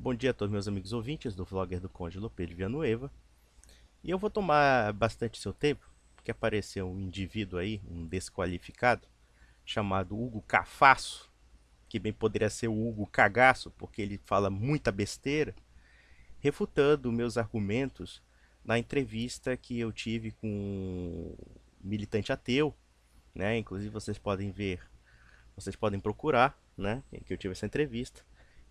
Bom dia a todos meus amigos ouvintes do vlogger do Conde Lopes Villanueva. E eu vou tomar bastante seu tempo, porque apareceu um indivíduo aí, um desqualificado, chamado Hugo Cafasso, que bem poderia ser o Hugo Cagaço, porque ele fala muita besteira, refutando meus argumentos na entrevista que eu tive com um militante ateu, né? Inclusive vocês podem ver, vocês podem procurar, né? Que eu tive essa entrevista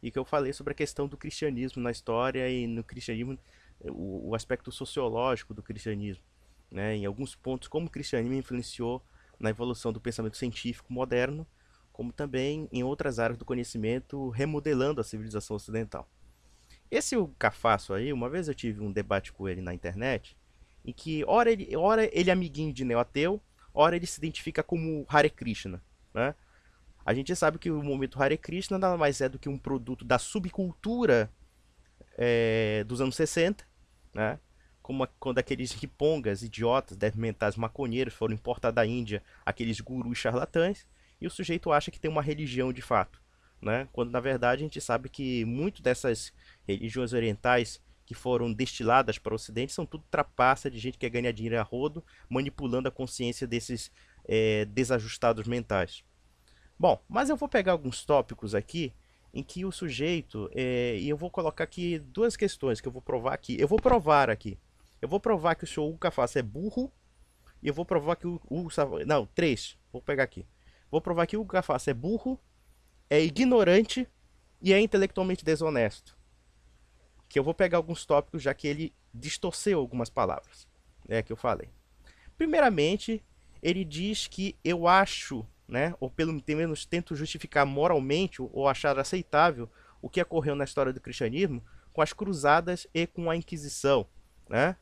e que eu falei sobre a questão do cristianismo na história e no cristianismo, o aspecto sociológico do cristianismo, né? Em alguns pontos, como o cristianismo influenciou na evolução do pensamento científico moderno, como também em outras áreas do conhecimento, remodelando a civilização ocidental. Esse Cafasso aí, uma vez eu tive um debate com ele na internet, em que ora ele é amiguinho de neo-ateu, ora ele se identifica como Hare Krishna, né? A gente sabe que o movimento Hare Krishna nada mais é do que um produto da subcultura dos anos 60, né? Como quando aqueles ripongas, idiotas, devem mentais maconheiros foram importados da Índia, aqueles gurus charlatães, e o sujeito acha que tem uma religião de fato, né? Quando na verdade a gente sabe que muito dessas religiões orientais que foram destiladas para o Ocidente são tudo trapaça de gente que quer ganhar dinheiro a rodo, manipulando a consciência desses desajustados mentais. Bom, mas eu vou pegar alguns tópicos aqui em que o sujeito, e eu vou colocar aqui duas questões que eu vou provar aqui. Eu vou provar aqui. Eu vou provar que o senhor Ucafaz é burro, e eu vou provar que não, três. Vou pegar aqui. Vou provar que o Ucafaz é burro, é ignorante e é intelectualmente desonesto. Que eu vou pegar alguns tópicos, já que ele distorceu algumas palavras, né, que eu falei. Primeiramente, ele diz que eu acho, né, ou pelo menos tento justificar moralmente ou achar aceitável o que ocorreu na história do cristianismo com as cruzadas e com a Inquisição, né?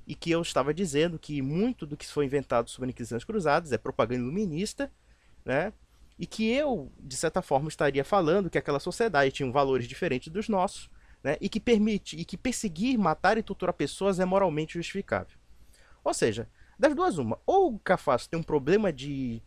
E que eu estava dizendo que muito do que foi inventado sobre a Inquisição e as cruzadas é propaganda iluminista, né? E que eu, de certa forma, estaria falando que aquela sociedade tinha valores diferentes dos nossos, né? E que perseguir, matar e torturar pessoas é moralmente justificável. Ou seja, das duas uma, ou o Cafasso tem um problema de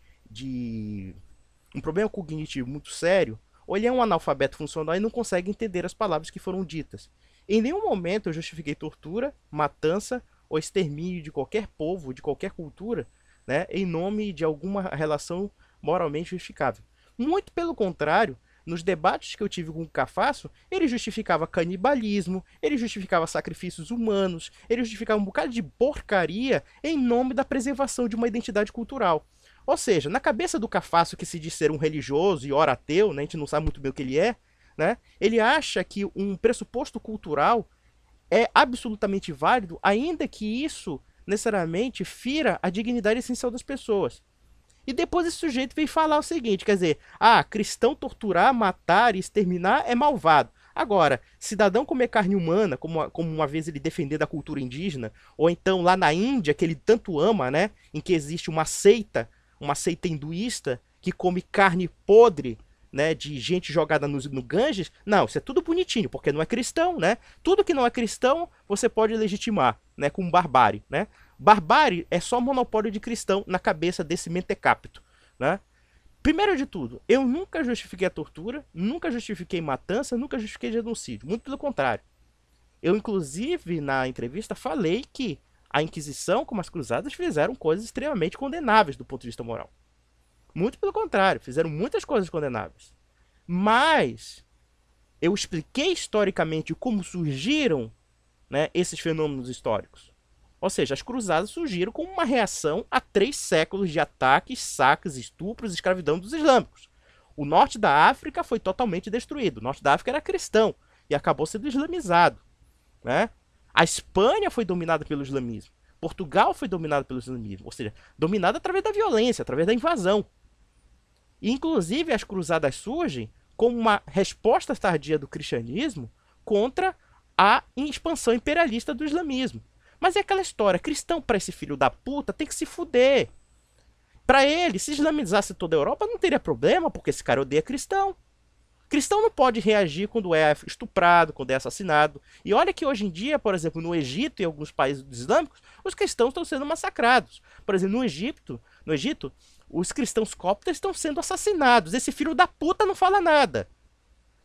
um problema cognitivo muito sério, ou ele é um analfabeto funcional e não consegue entender as palavras que foram ditas. Em nenhum momento eu justifiquei tortura, matança ou extermínio de qualquer povo, de qualquer cultura, né, em nome de alguma relação moralmente justificável. Muito pelo contrário, nos debates que eu tive com o Cafasso, ele justificava canibalismo, ele justificava sacrifícios humanos, ele justificava um bocado de porcaria em nome da preservação de uma identidade cultural. Ou seja, na cabeça do Cafasso, que se diz ser um religioso e ora ateu, né, a gente não sabe muito bem o que ele é, né, ele acha que um pressuposto cultural é absolutamente válido, ainda que isso necessariamente fira a dignidade essencial das pessoas. E depois esse sujeito veio falar o seguinte, quer dizer, cristão torturar, matar e exterminar é malvado. Agora, cidadão comer carne humana, como uma vez ele defender da cultura indígena, ou então lá na Índia, que ele tanto ama, né, em que existe uma seita hinduísta, que come carne podre, né, de gente jogada no Ganges, não, isso é tudo bonitinho, porque não é cristão, né? Tudo que não é cristão, você pode legitimar, né, com barbárie, né? Barbárie é só monopólio de cristão na cabeça desse mentecapto, né? Primeiro de tudo, eu nunca justifiquei a tortura, nunca justifiquei matança, nunca justifiquei genocídio, muito pelo contrário. Eu, inclusive, na entrevista, falei que a Inquisição, como as Cruzadas, fizeram coisas extremamente condenáveis do ponto de vista moral. Muito pelo contrário, fizeram muitas coisas condenáveis. Mas eu expliquei historicamente como surgiram, né, esses fenômenos históricos. Ou seja, as cruzadas surgiram como uma reação a 3 séculos de ataques, saques, estupros e escravidão dos islâmicos. O norte da África foi totalmente destruído. O norte da África era cristão e acabou sendo islamizado, né? A Espanha foi dominada pelo islamismo. Portugal foi dominado pelo islamismo. Ou seja, dominada através da violência, através da invasão. E, inclusive, as cruzadas surgem como uma resposta tardia do cristianismo contra a expansão imperialista do islamismo. Mas é aquela história, cristão para esse filho da puta tem que se fuder. Para ele, se islamizasse toda a Europa, não teria problema, porque esse cara odeia cristão. Cristão não pode reagir quando é estuprado, quando é assassinado. E olha que hoje em dia, por exemplo, no Egito e alguns países islâmicos, os cristãos estão sendo massacrados. Por exemplo, no Egito, os cristãos coptas estão sendo assassinados. Esse filho da puta não fala nada,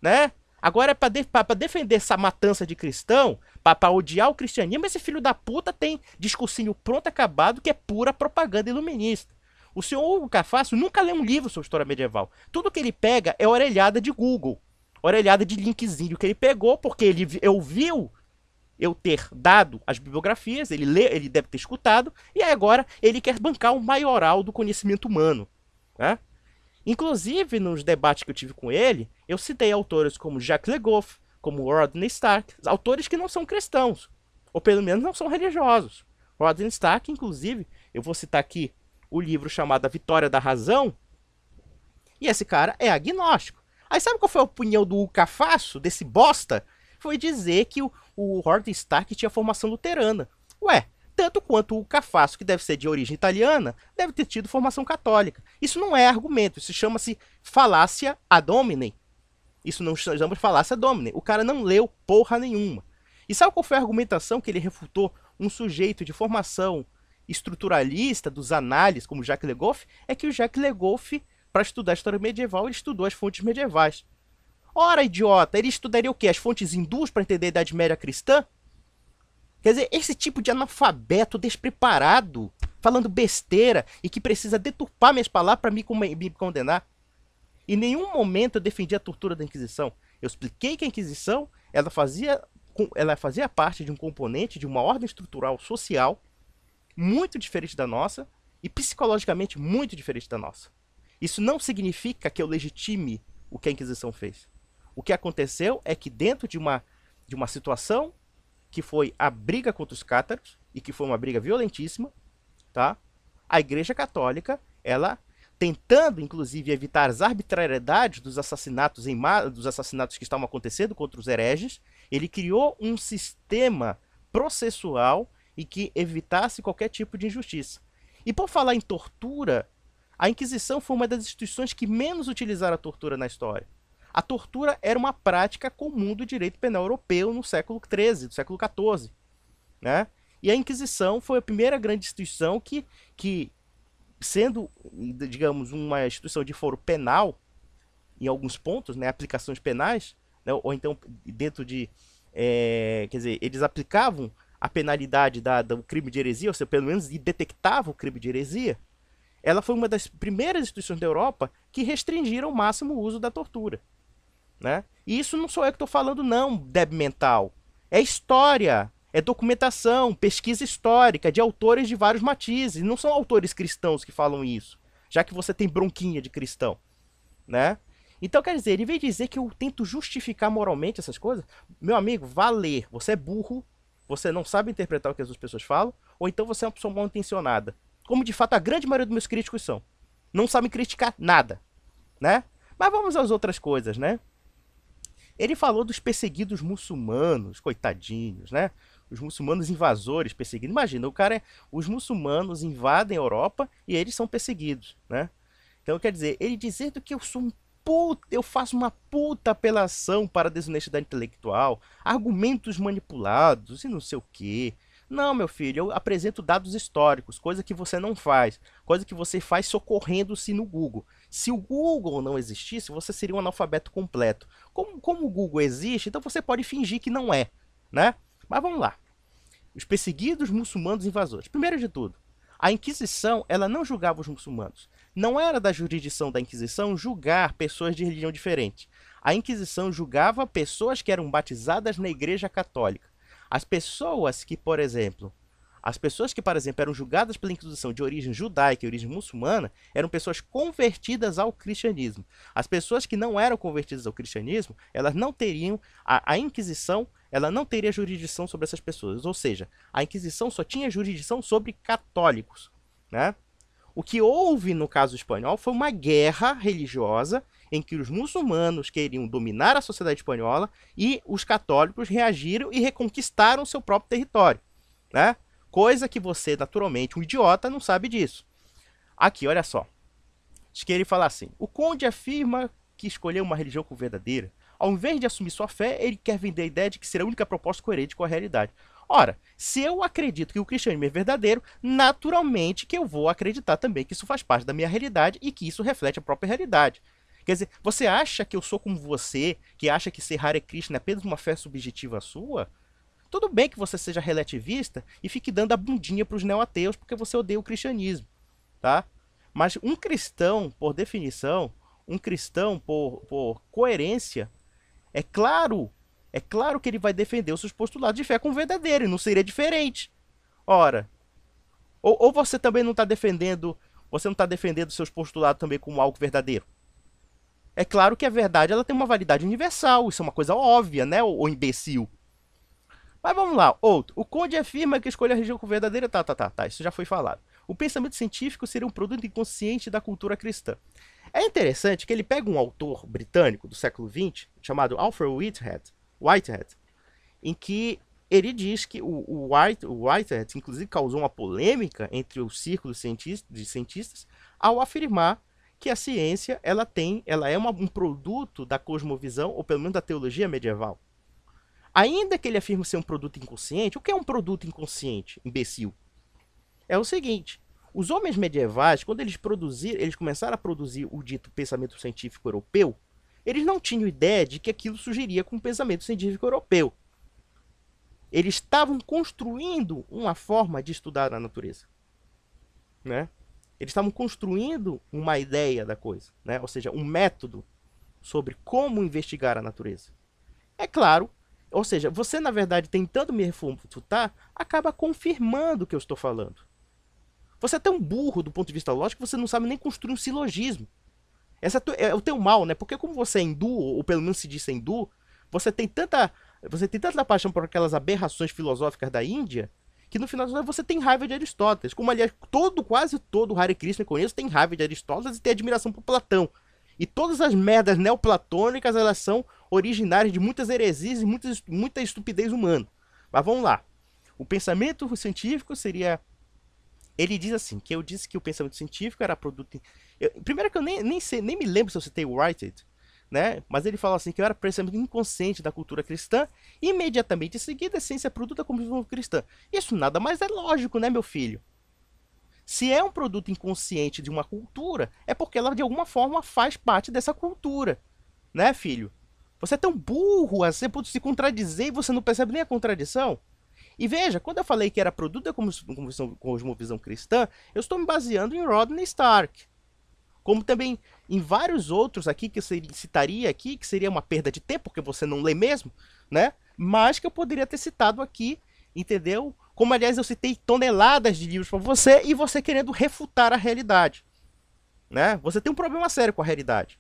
né? Agora, pra defender essa matança de cristão, pra odiar o cristianismo, esse filho da puta tem discursinho pronto, acabado, que é pura propaganda iluminista. O senhor Hugo Cafasso nunca leu um livro sobre história medieval. Tudo que ele pega é orelhada de Google. Orelhada de linkzinho que ele pegou, porque ele ouviu eu ter dado as bibliografias, ele deve ter escutado, e aí agora ele quer bancar o maioral do conhecimento humano. Né? Inclusive, nos debates que eu tive com ele, eu citei autores como Jacques Le Goff, como Rodney Stark, autores que não são cristãos, ou pelo menos não são religiosos. Rodney Stark, inclusive, eu vou citar aqui o livro chamado A Vitória da Razão, e esse cara é agnóstico. Aí sabe qual foi a opinião do Cafasso, desse bosta? Foi dizer que o Rodney Stark tinha formação luterana. Ué, tanto quanto o Cafasso, que deve ser de origem italiana, deve ter tido formação católica. Isso não é argumento, isso chama-se falácia ad hominem. Isso não chama de falácia ad hominem. O cara não leu porra nenhuma. E sabe qual foi a argumentação que ele refutou um sujeito de formação estruturalista dos análises, como Jacques Le Goff? É que o Jacques Le Goff, para estudar a história medieval, ele estudou as fontes medievais. Ora, idiota, ele estudaria o quê? As fontes hindus para entender a Idade Média cristã? Quer dizer, esse tipo de analfabeto despreparado, falando besteira e que precisa deturpar minhas palavras para me condenar. Em nenhum momento eu defendi a tortura da Inquisição. Eu expliquei que a Inquisição ela fazia parte de um componente de uma ordem estrutural social muito diferente da nossa e psicologicamente muito diferente da nossa. Isso não significa que eu legitime o que a Inquisição fez. O que aconteceu é que dentro de uma situação que foi a briga contra os cátaros, e que foi uma briga violentíssima, tá? A Igreja Católica, ela tentando, inclusive, evitar as arbitrariedades dos assassinatos que estavam acontecendo contra os hereges, ele criou um sistema processual e que evitasse qualquer tipo de injustiça. E por falar em tortura, a Inquisição foi uma das instituições que menos utilizaram a tortura na história. A tortura era uma prática comum do direito penal europeu no século XIII, no século XIV. Né? E a Inquisição foi a primeira grande instituição que sendo, digamos, uma instituição de foro penal, em alguns pontos, né, aplicações penais, né, ou então dentro de... quer dizer, eles aplicavam a penalidade do crime de heresia, ou seja, pelo menos detectavam o crime de heresia. Ela foi uma das primeiras instituições da Europa que restringiram ao máximo o uso da tortura. Né? E isso não sou eu que estou falando, não, débil mental. É história, é documentação, pesquisa histórica de autores de vários matizes. Não são autores cristãos que falam isso, já que você tem bronquinha de cristão. Né? Então, quer dizer, ele veio dizer que eu tento justificar moralmente essas coisas. Meu amigo, vá ler. Você é burro, você não sabe interpretar o que as pessoas falam, ou então você é uma pessoa mal intencionada. Como de fato a grande maioria dos meus críticos são. Não sabem criticar nada. Né? Mas vamos às outras coisas, né? Ele falou dos perseguidos muçulmanos, coitadinhos, né? Os muçulmanos invasores perseguidos. Imagina, os muçulmanos invadem a Europa e eles são perseguidos, né? Então, quer dizer, ele dizendo que eu sou um puta, eu faço uma puta apelação para a desonestidade intelectual, argumentos manipulados e não sei o quê. Não, meu filho, eu apresento dados históricos, coisa que você não faz, coisa que você faz socorrendo-se no Google. Se o Google não existisse, você seria um analfabeto completo. Como o Google existe, então você pode fingir que não é, né? Mas vamos lá. Os perseguidos muçulmanos invasores. Primeiro de tudo, a Inquisição, ela não julgava os muçulmanos. Não era da jurisdição da Inquisição julgar pessoas de religião diferente. A Inquisição julgava pessoas que eram batizadas na Igreja Católica. As pessoas que, por exemplo, eram julgadas pela Inquisição de origem judaica e origem muçulmana, eram pessoas convertidas ao cristianismo. As pessoas que não eram convertidas ao cristianismo, elas não teriam, a Inquisição, ela não teria jurisdição sobre essas pessoas. Ou seja, a Inquisição só tinha jurisdição sobre católicos, né? O que houve no caso espanhol foi uma guerra religiosa em que os muçulmanos queriam dominar a sociedade espanhola e os católicos reagiram e reconquistaram seu próprio território, né? Coisa que você, naturalmente, um idiota, não sabe disso. Aqui, olha só. Diz que ele fala assim: o conde afirma que escolheu uma religião como verdadeira. Ao invés de assumir sua fé, ele quer vender a ideia de que será a única proposta coerente com a realidade. Ora, se eu acredito que o cristianismo é verdadeiro, naturalmente que eu vou acreditar também que isso faz parte da minha realidade e que isso reflete a própria realidade. Quer dizer, você acha que eu sou como você, que acha que ser Hare Krishna é apenas uma fé subjetiva sua? Tudo bem que você seja relativista e fique dando a bundinha para os neo-ateus porque você odeia o cristianismo, tá? Mas um cristão, por definição, um cristão, por coerência, é claro que ele vai defender os seus postulados de fé com verdadeiro, e não seria diferente. Ora, ou você também não está defendendo, você não está defendendo seus postulados também como algo verdadeiro? É claro que a verdade ela tem uma validade universal, isso é uma coisa óbvia, né, ô imbecil? Mas vamos lá, outro. O Conde afirma que a escolha a religião como verdadeira, tá, isso já foi falado. O pensamento científico seria um produto inconsciente da cultura cristã. É interessante que ele pega um autor britânico do século XX, chamado Alfred Whitehead, em que ele diz que o Whitehead, inclusive, causou uma polêmica entre os círculos de cientistas ao afirmar que a ciência ela é um produto da cosmovisão, ou pelo menos da teologia medieval. Ainda que ele afirme ser um produto inconsciente, o que é um produto inconsciente, imbecil? É o seguinte, os homens medievais, quando eles começaram a produzir o dito pensamento científico europeu, eles não tinham ideia de que aquilo surgiria com o pensamento científico europeu. Eles estavam construindo uma forma de estudar a natureza, né? Eles estavam construindo uma ideia da coisa, né? Ou seja, um método sobre como investigar a natureza. É claro, ou seja, você na verdade tentando me refutar, acaba confirmando o que eu estou falando. Você é tão burro do ponto de vista lógico que você não sabe nem construir um silogismo. Essa é o teu mal, né? Porque como você é hindu, ou pelo menos se diz hindu, você tem tanta paixão por aquelas aberrações filosóficas da Índia, que no final você tem raiva de Aristóteles. Como, aliás, quase todo Hare Krishna que eu conheço tem raiva de Aristóteles e tem admiração por Platão. E todas as merdas neoplatônicas, elas são originárias de muitas heresias e muita estupidez humana. Mas vamos lá. O pensamento científico seria... Ele diz assim, que eu disse que o pensamento científico era produto... Primeiro que eu nem me lembro se eu citei o Whitehead, né? Mas ele fala assim que eu era pensamento inconsciente da cultura cristã e imediatamente em seguida a ciência é produto da cosmovisão cristã. Isso nada mais é lógico, né, meu filho? Se é um produto inconsciente de uma cultura, é porque ela de alguma forma faz parte dessa cultura, né, filho? Você é tão burro assim, pode se contradizer e você não percebe nem a contradição? E veja, quando eu falei que era produto da cosmovisão cristã, eu estou me baseando em Rodney Stark. Como também em vários outros aqui que eu citaria aqui, que seria uma perda de tempo, porque você não lê mesmo, né? Mas que eu poderia ter citado aqui, entendeu? Como, aliás, eu citei toneladas de livros para você e você querendo refutar a realidade, né? Você tem um problema sério com a realidade.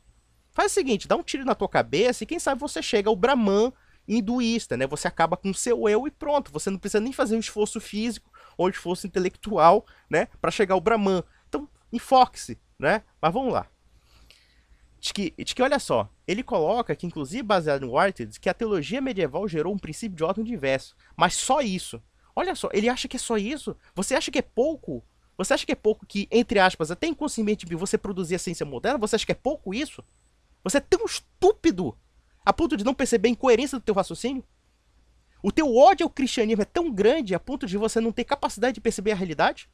Faz o seguinte, dá um tiro na tua cabeça e quem sabe você chega ao Brahman hinduísta, né? Você acaba com o seu eu e pronto. Você não precisa nem fazer um esforço físico ou um esforço intelectual, né? Para chegar ao Brahman. Então, enfoque-se, né? Mas vamos lá. De que, olha só, ele coloca que, inclusive baseado em Whitehead, que a teologia medieval gerou um princípio de ordem diverso. Mas só isso. Olha só, ele acha que é só isso? Você acha que é pouco? Você acha que é pouco que, entre aspas, até inconscientemente você produzir a ciência moderna? Você acha que é pouco isso? Você é tão estúpido a ponto de não perceber a incoerência do teu raciocínio? O teu ódio ao cristianismo é tão grande a ponto de você não ter capacidade de perceber a realidade?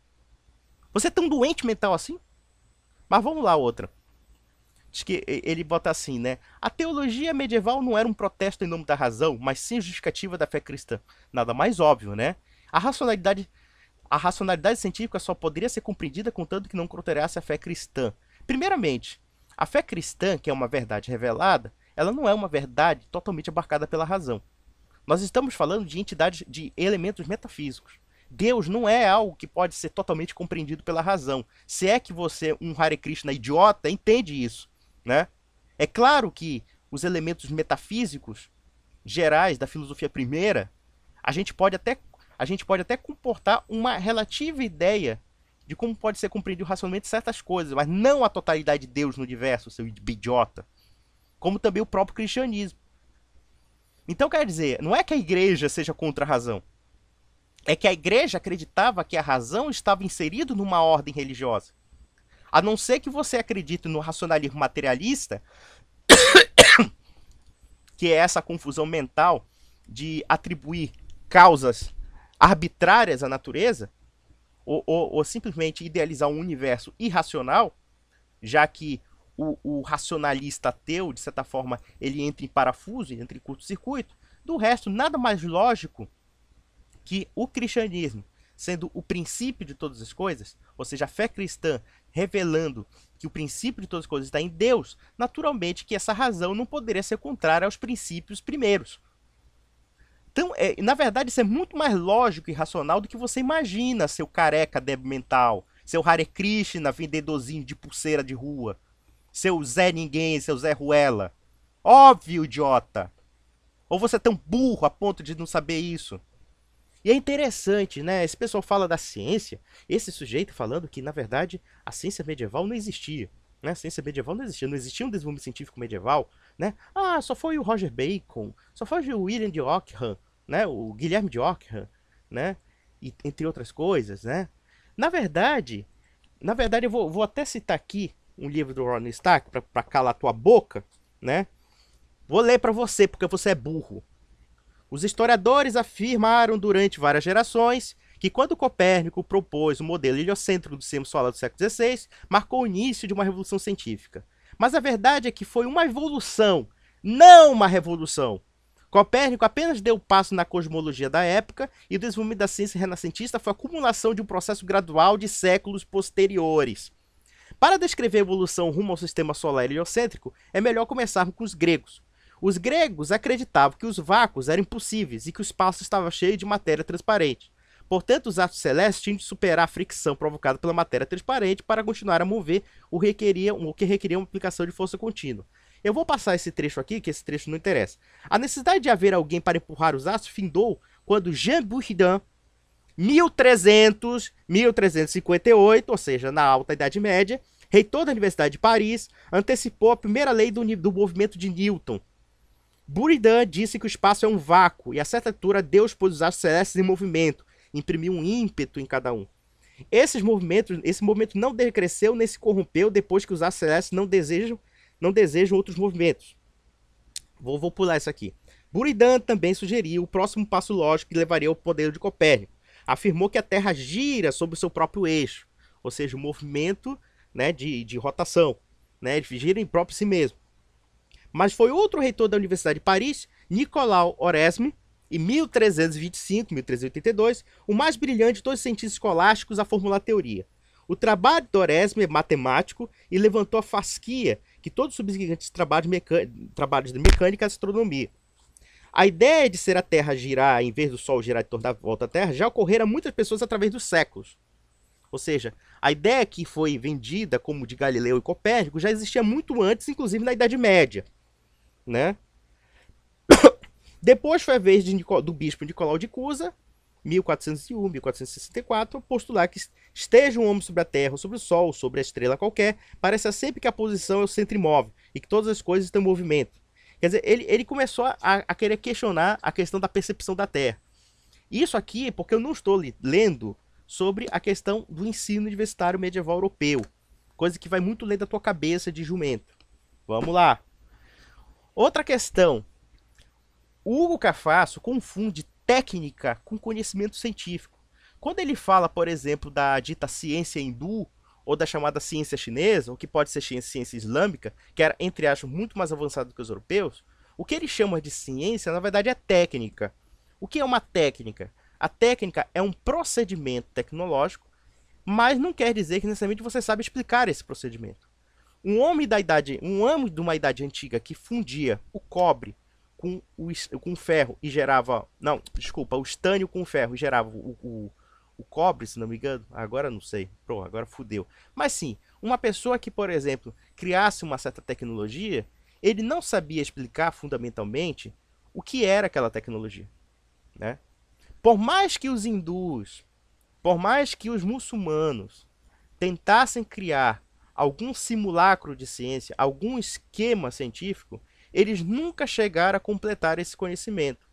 Você é tão doente mental assim? Mas vamos lá, outra. Diz que ele bota assim, né? A teologia medieval não era um protesto em nome da razão, mas sim justificativa da fé cristã. Nada mais óbvio, né? A racionalidade científica só poderia ser compreendida contanto que não contrariasse a fé cristã. Primeiramente, a fé cristã, que é uma verdade revelada, ela não é uma verdade totalmente abarcada pela razão. Nós estamos falando de entidades, de elementos metafísicos. Deus não é algo que pode ser totalmente compreendido pela razão. Se é que você, um Hare Krishna idiota, entende isso, né? É claro que os elementos metafísicos gerais da filosofia primeira, a gente pode até comportar uma relativa ideia de como pode ser compreendido racionalmente certas coisas, mas não a totalidade de Deus no universo, seu idiota. Como também o próprio cristianismo. Então, quer dizer, não é que a igreja seja contra a razão. É que a igreja acreditava que a razão estava inserida numa ordem religiosa. A não ser que você acredite no racionalismo materialista, que é essa confusão mental de atribuir causas arbitrárias à natureza, ou simplesmente idealizar um universo irracional, já que o racionalista ateu, de certa forma, ele entra em parafuso, entra em curto-circuito. Do resto, nada mais lógico que o cristianismo, sendo o princípio de todas as coisas, ou seja, a fé cristã revelando que o princípio de todas as coisas está em Deus, naturalmente que essa razão não poderia ser contrária aos princípios primeiros. Então, na verdade, isso é muito mais lógico e racional do que você imagina, seu careca débil mental, seu Hare Krishna vendedorzinho de pulseira de rua, seu Zé Ninguém, seu Zé Ruela. Óbvio, idiota! Ou você é tão burro a ponto de não saber isso? E é interessante, né? Esse pessoal fala da ciência, esse sujeito falando que, na verdade, a ciência medieval não existia. Né? A ciência medieval não existia um desenvolvimento científico medieval. Né? Ah, só foi o Roger Bacon, só foi o William de Ockham, né? O Guilherme de Ockham, né? E, entre outras coisas, né? Na verdade eu vou até citar aqui um livro do Ron Stark para calar tua boca, né? Vou ler para você, porque você é burro. Os historiadores afirmaram durante várias gerações que quando Copérnico propôs o modelo heliocêntrico do sistema solar do século XVI, marcou o início de uma revolução científica. Mas a verdade é que foi uma evolução, não uma revolução. Copérnico apenas deu passo na cosmologia da época e o desenvolvimento da ciência renascentista foi a acumulação de um processo gradual de séculos posteriores. Para descrever a evolução rumo ao sistema solar heliocêntrico, é melhor começarmos com os gregos. Os gregos acreditavam que os vácuos eram impossíveis e que o espaço estava cheio de matéria transparente. Portanto, os astros celestes tinham de superar a fricção provocada pela matéria transparente para continuar a mover o que requeria uma aplicação de força contínua. Eu vou passar esse trecho aqui, que esse trecho não interessa. A necessidade de haver alguém para empurrar os astros findou quando Jean Buridan, 1358, ou seja, na Alta Idade Média, reitor da Universidade de Paris, antecipou a primeira lei do movimento de Newton. Buridan disse que o espaço é um vácuo e a certa altura Deus pôs os astros celestes em movimento, imprimiu um ímpeto em cada um. Esse movimento não decresceu nem se corrompeu depois que os astros celestes não desejam outros movimentos. Vou pular isso aqui. Buridan também sugeriu o próximo passo lógico que levaria ao poder de Copérnico. Afirmou que a Terra gira sobre o seu próprio eixo, ou seja, o movimento, né, de rotação, né, gira em próprio si mesmo. Mas foi outro reitor da Universidade de Paris, Nicolau Oresme, em 1325-1382, o mais brilhante de todos os cientistas escolásticos a formular a teoria. O trabalho de Oresme é matemático e levantou a fasquia que todos os subsequentes trabalhos de mecânica e astronomia. A ideia de ser a Terra girar em vez do Sol girar em torno da volta da Terra já ocorrera a muitas pessoas através dos séculos. Ou seja, a ideia que foi vendida como de Galileu e Copérnico já existia muito antes, inclusive na Idade Média. Né? Depois foi a vez do bispo Nicolau de Cusa, 1401, 1464, postular que esteja um homem sobre a Terra, ou sobre o Sol, ou sobre a estrela qualquer, parece sempre que a posição é o centro imóvel e que todas as coisas estão em movimento. Quer dizer, ele começou a querer questionar a questão da percepção da Terra. Isso aqui porque eu não estou lendo sobre a questão do ensino universitário medieval europeu, coisa que vai muito além da tua cabeça de jumento. Vamos lá. Outra questão. O Hugo Cafasso confunde técnica com conhecimento científico. Quando ele fala, por exemplo, da dita ciência hindu, ou da chamada ciência chinesa, ou que pode ser ciência islâmica, que era, entre aspas, muito mais avançado do que os europeus, o que ele chama de ciência, na verdade, é técnica. O que é uma técnica? A técnica é um procedimento tecnológico, mas não quer dizer que necessariamente você sabe explicar esse procedimento. Um homem de uma idade antiga que fundia o cobre com o ferro e gerava... Não, desculpa, o estânio com o ferro e gerava o cobre, se não me engano. Agora não sei. Pô, agora fudeu. Mas sim, uma pessoa que, por exemplo, criasse uma certa tecnologia, ele não sabia explicar fundamentalmente o que era aquela tecnologia. Né? Por mais que os hindus, por mais que os muçulmanos tentassem criar algum simulacro de ciência, algum esquema científico, eles nunca chegaram a completar esse conhecimento.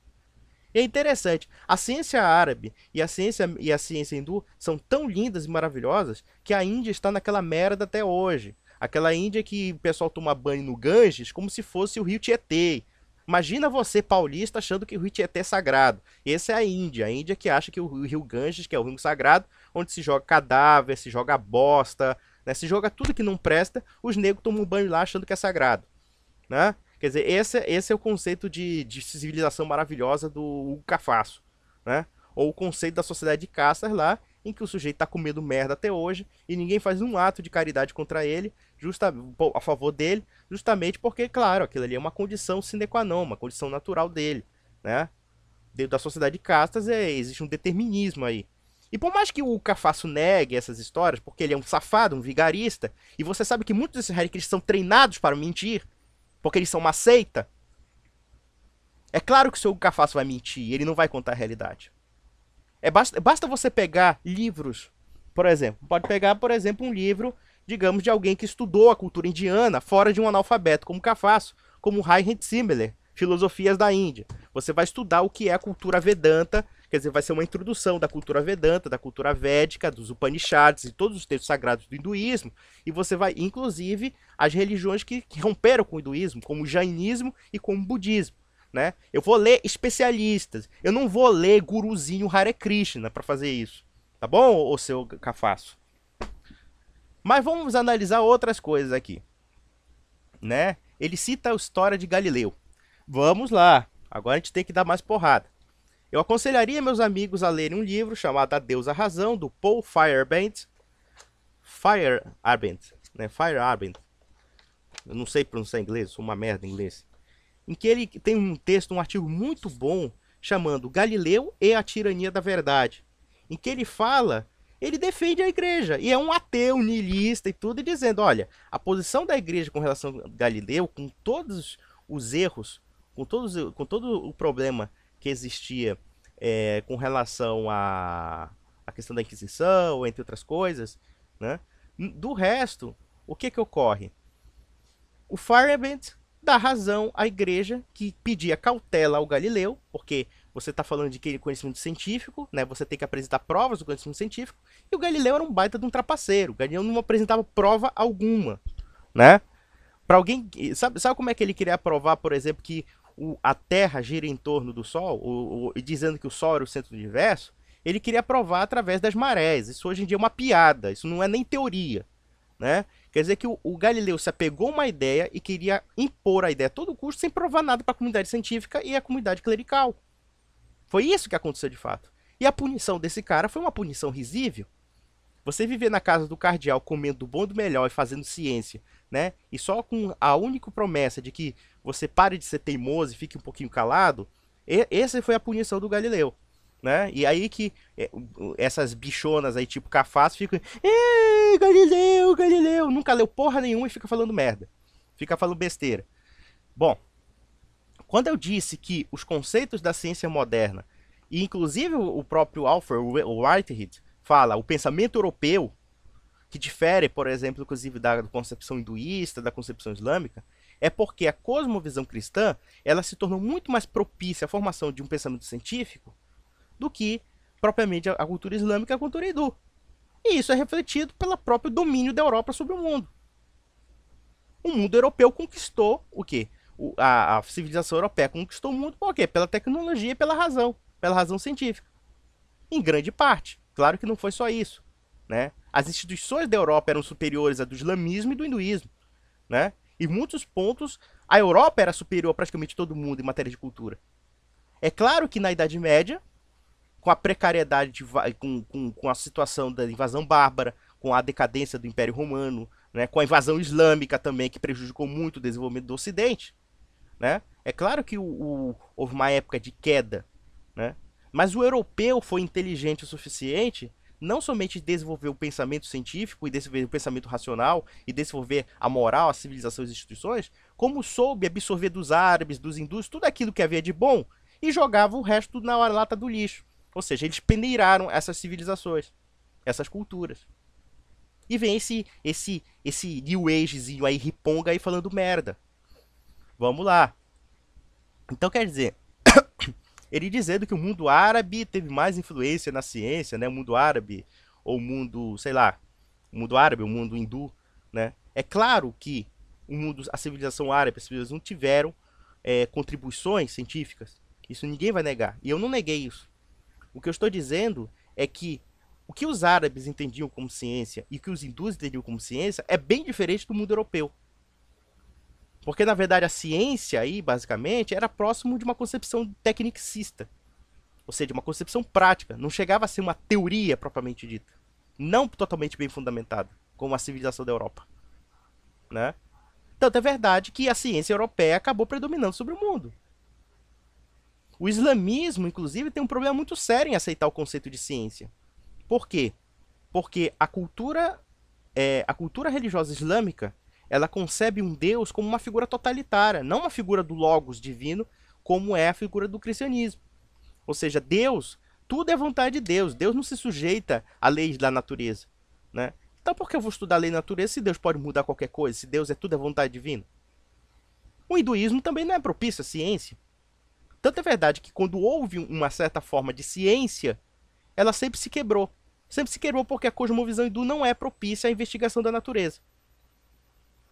E é interessante, a ciência árabe e a ciência hindu são tão lindas e maravilhosas que a Índia está naquela merda até hoje. Aquela Índia que o pessoal toma banho no Ganges como se fosse o rio Tietê. Imagina você, paulista, achando que o rio Tietê é sagrado. Essa é a Índia que acha que o rio Ganges, que é o rio sagrado, onde se joga cadáver, se joga bosta, Né? Se joga tudo que não presta, os negros tomam um banho lá achando que é sagrado. Né? Quer dizer, esse é o conceito de civilização maravilhosa do Hugo Cafasso. Né? Ou o conceito da sociedade de castas lá, em que o sujeito está comendo merda até hoje e ninguém faz um ato de caridade contra ele, a favor dele, justamente porque, claro, aquilo ali é uma condição sine qua non, uma condição natural dele. Né? Dentro da sociedade de castas existe um determinismo aí. E por mais que o Cafasso negue essas histórias, porque ele é um safado, um vigarista, e você sabe que muitos desses hare são treinados para mentir, porque eles são uma seita, é claro que o seu Cafasso vai mentir, ele não vai contar a realidade. Basta você pegar livros, por exemplo, pode pegar, por exemplo, um livro, digamos, de alguém que estudou a cultura indiana fora de um analfabeto, como Cafasso, como Heinrich Himmler, Filosofias da Índia. Você vai estudar o que é a cultura Vedanta, quer dizer, vai ser uma introdução da cultura Vedanta, da cultura védica, dos Upanishads e todos os textos sagrados do hinduísmo, e você vai, inclusive, as religiões que romperam com o hinduísmo, como o jainismo e como o budismo. Né? Eu vou ler especialistas, eu não vou ler guruzinho Hare Krishna para fazer isso, tá bom, ô seu Cafasso? Mas vamos analisar outras coisas aqui, né? Ele cita a história de Galileu. Vamos lá, agora a gente tem que dar mais porrada. Eu aconselharia meus amigos a lerem um livro chamado A Deus a Razão, do Paul Feyerabend. Né? Feyerabend. Eu não sei pronunciar inglês, sou uma merda em inglês. Em que ele tem um texto, um artigo muito bom, chamando Galileu e a Tirania da Verdade. Em que ele fala, ele defende a igreja, e é um ateu, niilista e tudo, e dizendo, olha, a posição da igreja com relação a Galileu, com todos os erros, com todo o problema que existia com relação à questão da Inquisição, entre outras coisas, né? Do resto, o que ocorre? O Feyerabend dá razão à igreja que pedia cautela ao Galileu, porque você está falando de conhecimento científico, né? Você tem que apresentar provas do conhecimento científico, e o Galileu era um baita de um trapaceiro. O Galileu não apresentava prova alguma, né? Para alguém, sabe como é que ele queria provar, por exemplo, que a Terra gira em torno do Sol, e dizendo que o Sol era o centro do universo? Ele queria provar através das marés. Isso hoje em dia é uma piada, isso não é nem teoria, né? Quer dizer que o Galileu se apegou a uma ideia e queria impor a ideia a todo custo sem provar nada para a comunidade científica e a comunidade clerical. Foi isso que aconteceu de fato. E a punição desse cara foi uma punição risível. Você viver na casa do cardeal comendo do bom e do melhor e fazendo ciência, né? E só com a única promessa de que você pare de ser teimoso e fique um pouquinho calado, essa foi a punição do Galileu. Né? E aí que essas bichonas aí, tipo Cafasso, ficam Galileu, Galileu, nunca leu porra nenhuma e fica falando merda. Fica falando besteira. Bom, quando eu disse que os conceitos da ciência moderna, e inclusive o próprio Alfred Whitehead fala, o pensamento europeu, que difere, por exemplo, inclusive da concepção hinduísta, da concepção islâmica, é porque a cosmovisão cristã, ela se tornou muito mais propícia à formação de um pensamento científico do que propriamente a cultura islâmica e a cultura hindu. E isso é refletido pelo próprio domínio da Europa sobre o mundo. O mundo europeu conquistou o quê? A civilização europeia conquistou o mundo por quê? Pela tecnologia e pela razão científica. Em grande parte. Claro que não foi só isso. Né? As instituições da Europa eram superiores à do islamismo e do hinduísmo. Né? Em muitos pontos, a Europa era superior a praticamente todo mundo em matéria de cultura. É claro que na Idade Média, com a precariedade, com a situação da invasão bárbara, com a decadência do Império Romano, né, com a invasão islâmica também, que prejudicou muito o desenvolvimento do Ocidente, né? É claro que houve uma época de queda, né? Mas o europeu foi inteligente o suficiente, não somente desenvolver o pensamento científico e desenvolver o pensamento racional e desenvolver a moral, a civilização e as instituições, como soube absorver dos árabes, dos hindus, tudo aquilo que havia de bom e jogava o resto na lata do lixo. Ou seja, eles peneiraram essas civilizações, essas culturas. E vem esse New Agezinho aí, riponga aí falando merda. Vamos lá. Então quer dizer, ele dizendo que o mundo árabe teve mais influência na ciência, né? O mundo árabe, ou o mundo, sei lá, o mundo árabe, o mundo hindu, né? É claro que a civilização árabe, as civilizações não tiveram contribuições científicas. Isso ninguém vai negar. E eu não neguei isso. O que eu estou dizendo é que O que os árabes entendiam como ciência e o que os hindus entendiam como ciência é bem diferente do mundo europeu. Porque, na verdade, a ciência aí, basicamente, era próximo de uma concepção tecnicista. Ou seja, uma concepção prática. Não chegava a ser uma teoria propriamente dita. Não totalmente bem fundamentada, como a civilização da Europa. Né? Tanto é verdade que a ciência europeia acabou predominando sobre o mundo. O islamismo, inclusive, tem um problema muito sério em aceitar o conceito de ciência. Por quê? Porque a cultura religiosa islâmica, ela concebe um Deus como uma figura totalitária, não uma figura do logos divino, como é a figura do cristianismo. Ou seja, Deus, tudo é vontade de Deus. Deus não se sujeita à lei da natureza, né? Então por que eu vou estudar a lei da natureza se Deus pode mudar qualquer coisa, se Deus é tudo é vontade divina? O hinduísmo também não é propício à ciência. Tanto é verdade que quando houve uma certa forma de ciência, ela sempre se quebrou. Sempre se quebrou porque a cosmovisão hindu não é propícia à investigação da natureza.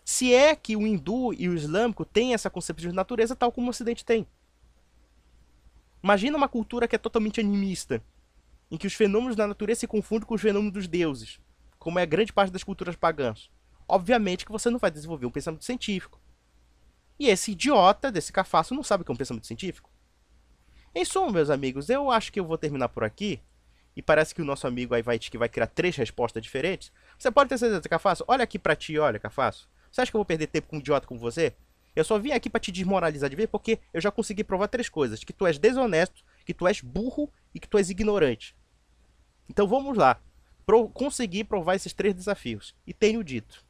Se é que o hindu e o islâmico têm essa concepção de natureza tal como o ocidente tem. Imagina uma cultura que é totalmente animista, em que os fenômenos da natureza se confundem com os fenômenos dos deuses, como é a grande parte das culturas pagãs. Obviamente que você não vai desenvolver um pensamento científico. E esse idiota desse cafaço não sabe o que é um pensamento científico. Em suma, meus amigos, eu acho que eu vou terminar por aqui. E parece que o nosso amigo aí que vai criar 3 respostas diferentes. Você pode ter certeza, Cafaço? Olha aqui pra ti, olha, Cafaço. Você acha que eu vou perder tempo com um idiota como você? Eu só vim aqui pra te desmoralizar de vez porque eu já consegui provar 3 coisas. Que tu és desonesto, que tu és burro e que tu és ignorante. Então vamos lá. Consegui provar esses 3 desafios. E tenho dito.